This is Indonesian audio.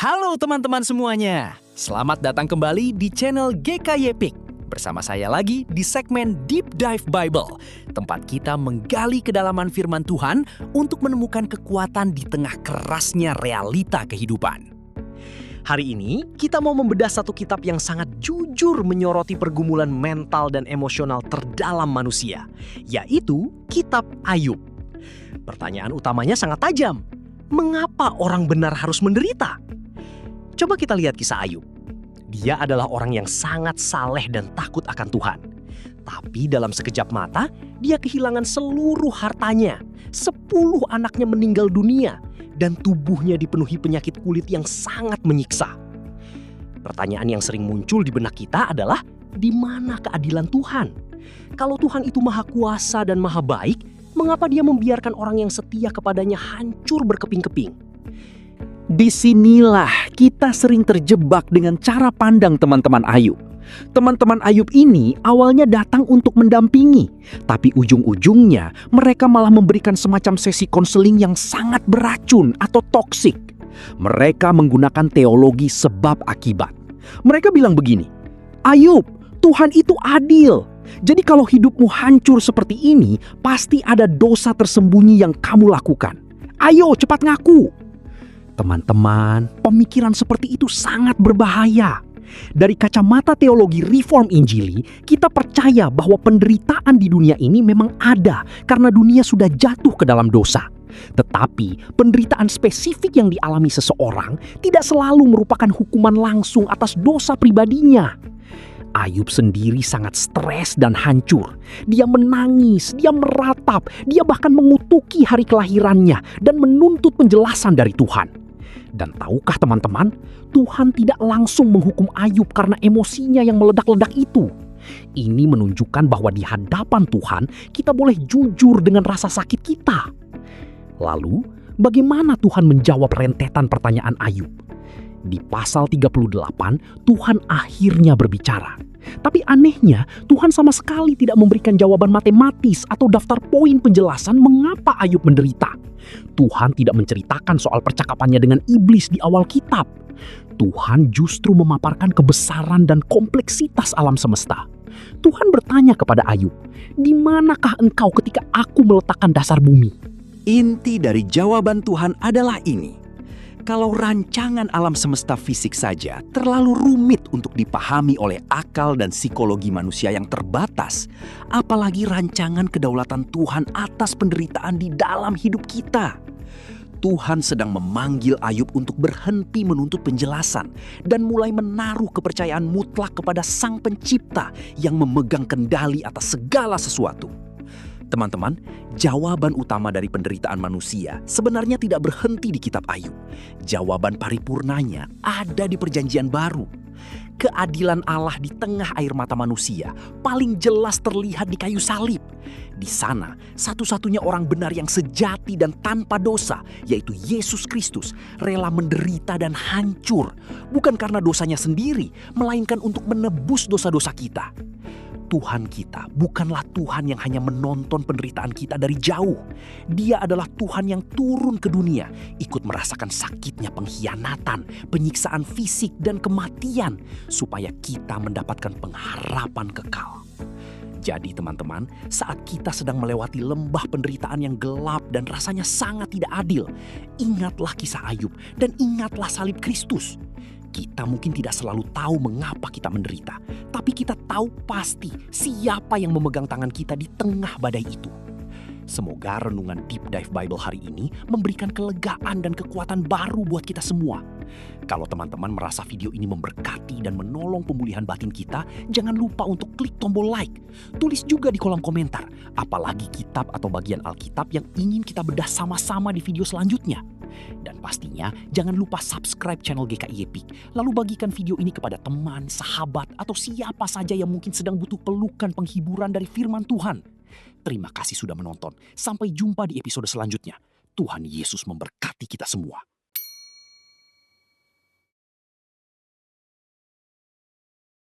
Halo teman-teman semuanya, selamat datang kembali di channel GKY PIK. Bersama saya lagi di segmen Deep Dive Bible, tempat kita menggali kedalaman firman Tuhan untuk menemukan kekuatan di tengah kerasnya realita kehidupan. Hari ini kita mau membedah satu kitab yang sangat jujur menyoroti pergumulan mental dan emosional terdalam manusia, yaitu Kitab Ayub. Pertanyaan utamanya sangat tajam. Mengapa orang benar harus menderita? Coba kita lihat kisah Ayub. Dia adalah orang yang sangat saleh dan takut akan Tuhan. Tapi dalam sekejap mata, dia kehilangan seluruh hartanya. 10 anaknya meninggal dunia dan tubuhnya dipenuhi penyakit kulit yang sangat menyiksa. Pertanyaan yang sering muncul di benak kita adalah, di mana keadilan Tuhan? Kalau Tuhan itu maha kuasa dan maha baik, mengapa dia membiarkan orang yang setia kepadanya hancur berkeping-keping? Disinilah kita sering terjebak dengan cara pandang teman-teman Ayub. Teman-teman Ayub ini awalnya datang untuk mendampingi, tapi ujung-ujungnya mereka malah memberikan semacam sesi konseling yang sangat beracun atau toksik. Mereka menggunakan teologi sebab akibat. Mereka bilang begini, Ayub, Tuhan itu adil. Jadi kalau hidupmu hancur seperti ini, pasti ada dosa tersembunyi yang kamu lakukan. Ayo cepat ngaku. Teman-teman, pemikiran seperti itu sangat berbahaya. Dari kacamata teologi reform Injili, kita percaya bahwa penderitaan di dunia ini memang ada karena dunia sudah jatuh ke dalam dosa. Tetapi penderitaan spesifik yang dialami seseorang tidak selalu merupakan hukuman langsung atas dosa pribadinya. Ayub sendiri sangat stres dan hancur. Dia menangis, dia meratap, dia bahkan mengutuki hari kelahirannya dan menuntut penjelasan dari Tuhan. Dan tahukah teman-teman, Tuhan tidak langsung menghukum Ayub karena emosinya yang meledak-ledak itu. Ini menunjukkan bahwa di hadapan Tuhan kita boleh jujur dengan rasa sakit kita. Lalu, bagaimana Tuhan menjawab rentetan pertanyaan Ayub? Di pasal 38, Tuhan akhirnya berbicara. Tapi anehnya, Tuhan sama sekali tidak memberikan jawaban matematis atau daftar poin penjelasan mengapa Ayub menderita. Tuhan tidak menceritakan soal percakapannya dengan iblis di awal kitab. Tuhan justru memaparkan kebesaran dan kompleksitas alam semesta. Tuhan bertanya kepada Ayub, "Di manakah engkau ketika aku meletakkan dasar bumi?" Inti dari jawaban Tuhan adalah ini. Kalau rancangan alam semesta fisik saja terlalu rumit untuk dipahami oleh akal dan psikologi manusia yang terbatas, apalagi rancangan kedaulatan Tuhan atas penderitaan di dalam hidup kita. Tuhan sedang memanggil Ayub untuk berhenti menuntut penjelasan dan mulai menaruh kepercayaan mutlak kepada Sang Pencipta yang memegang kendali atas segala sesuatu. Teman-teman, jawaban utama dari penderitaan manusia sebenarnya tidak berhenti di kitab Ayub. Jawaban paripurnanya ada di Perjanjian Baru. Keadilan Allah di tengah air mata manusia paling jelas terlihat di kayu salib. Di sana, satu-satunya orang benar yang sejati dan tanpa dosa, yaitu Yesus Kristus, rela menderita dan hancur. Bukan karena dosanya sendiri, melainkan untuk menebus dosa-dosa kita. Tuhan kita bukanlah Tuhan yang hanya menonton penderitaan kita dari jauh. Dia adalah Tuhan yang turun ke dunia, ikut merasakan sakitnya pengkhianatan, penyiksaan fisik, dan kematian, supaya kita mendapatkan pengharapan kekal. Jadi teman-teman, saat kita sedang melewati lembah penderitaan yang gelap dan rasanya sangat tidak adil, ingatlah kisah Ayub dan ingatlah salib Kristus. Kita mungkin tidak selalu tahu mengapa kita menderita, tapi kita tahu pasti siapa yang memegang tangan kita di tengah badai itu. Semoga renungan Deep Dive Bible hari ini memberikan kelegaan dan kekuatan baru buat kita semua. Kalau teman-teman merasa video ini memberkati dan menolong pemulihan batin kita, jangan lupa untuk klik tombol like. Tulis juga di kolom komentar, apalagi kitab atau bagian Alkitab yang ingin kita bedah sama-sama di video selanjutnya. Dan pastinya jangan lupa subscribe channel GKY PIK, lalu bagikan video ini kepada teman, sahabat, atau siapa saja yang mungkin sedang butuh pelukan penghiburan dari firman Tuhan. Terima kasih sudah menonton. Sampai jumpa di episode selanjutnya. Tuhan Yesus memberkati kita semua.